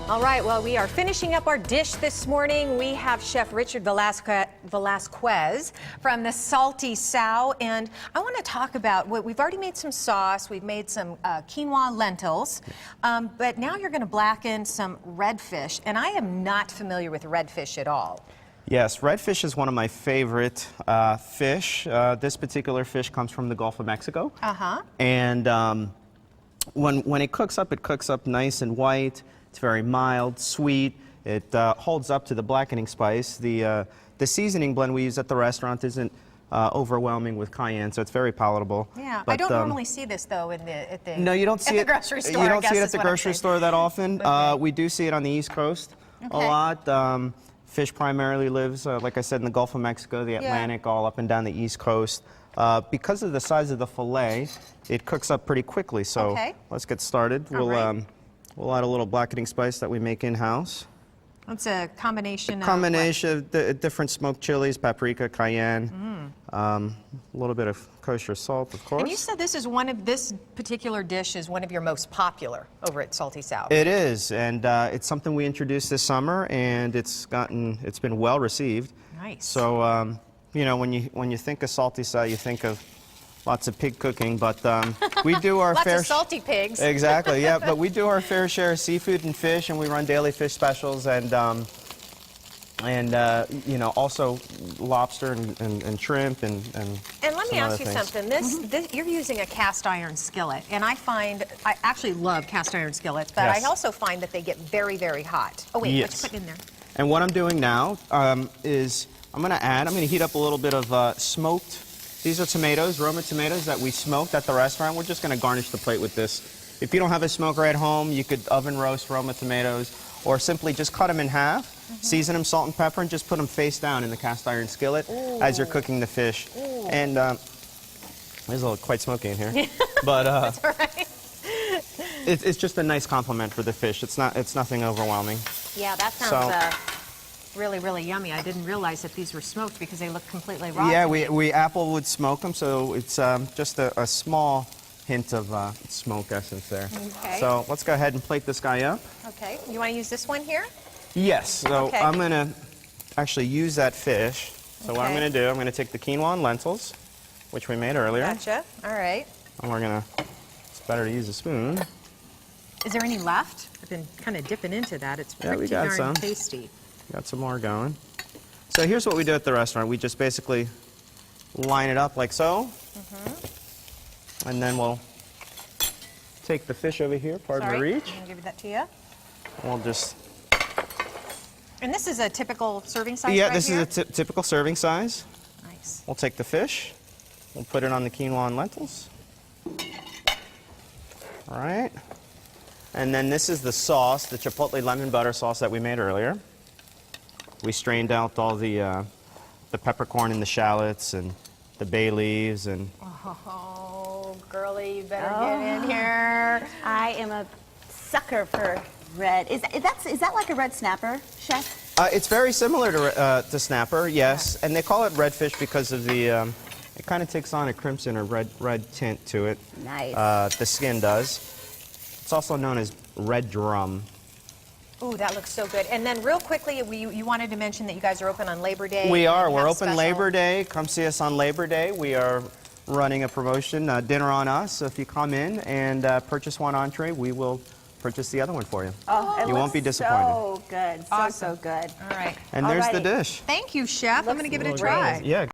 All right, well, we are finishing up our dish this morning. We have Chef Richard Velazquez from the Salty Sow, and I want to talk about what we've already made some sauce. We've made some quinoa lentils, but now you're going to blacken some redfish, and I am not familiar with redfish at all. Yes, redfish is one of my favorite fish. This particular fish comes from the Gulf of Mexico. And when it cooks up nice and white. It's very mild, sweet. It holds up to the blackening spice. The seasoning blend we use at the restaurant isn't overwhelming with cayenne, so it's very palatable. Yeah, but, I don't normally see this though at the no, you don't see at the grocery store. You don't see it at the grocery store that often. Okay. We do see it on the East Coast a lot. Fish primarily lives, like I said, in the Gulf of Mexico, the Atlantic, all up and down the East Coast. Because of the size of the fillet, it cooks up pretty quickly. So let's get started. We'll add a little blackening spice that we make in-house. It's a combination of different smoked chilies, paprika, cayenne, a little bit of kosher salt, of course. And you said this particular dish is one of your most popular over at Salty Sow. It is, and it's something we introduced this summer, and it's been well received. Nice. So, you know, when you think of Salty Sow, you think of lots of pig cooking, but we do our lots fair of salty pigs. Exactly, yeah. But we do our fair share of seafood and fish, and we run daily fish specials, and you know, also lobster and shrimp and let me ask you something. This you're using a cast iron skillet, and I actually love cast iron skillets, but I also find that they get very, very hot. Oh wait, what you put in there? And what I'm doing now is I'm going to heat up a little bit of smoked. These are tomatoes, Roma tomatoes that we smoked at the restaurant. We're just going to garnish the plate with this. If you don't have a smoker at home, you could oven roast Roma tomatoes, or simply just cut them in half, season them salt and pepper, and just put them face down in the cast iron skillet as you're cooking the fish. And it's quite smoky in here, but that's all right. It's just a nice compliment for the fish. It's nothing overwhelming. Yeah, that sounds really, really yummy. I didn't realize that these were smoked because they look completely raw. Yeah, we applewood smoke them, so it's just a small hint of smoke essence there. Okay. So let's go ahead and plate this guy up. Okay. You want to use this one here? Yes. So I'm going to actually use that fish. So what I'm going to do, I'm going to take the quinoa and lentils, which we made earlier. Gotcha. All right. And we're going to, it's better to use a spoon. Is there any left? I've been kind of dipping into that. It's pretty darn tasty. Got some more going. So here's what we do at the restaurant. We just basically line it up like so. And then we'll take the fish over here, pardon the reach. I'm going to give that to you. We'll just... And this is a typical serving size Yeah, right this here? is a typical serving size. Nice. We'll take the fish. We'll put it on the quinoa and lentils. All right. And then this is the sauce, the chipotle lemon butter sauce that we made earlier. We strained out all the peppercorn and the shallots and the bay leaves and... Oh, girlie, you better get in here. I am a sucker for red. Is that like a red snapper, Chef? It's very similar to snapper, yes. And they call it redfish because of the... it kind of takes on a crimson or red tint to it. Nice. The skin does. It's also known as red drum. Ooh, that looks so good. And then real quickly, you wanted to mention that you guys are open on Labor Day. We are. We're open Labor Day. Come see us on Labor Day. We are running a promotion, Dinner on Us. So if you come in and purchase one entree, we will purchase the other one for you. Oh, you won't be disappointed. So good. So good. All right. And there's the dish. Thank you, Chef. I'm going to give it a try. Yeah.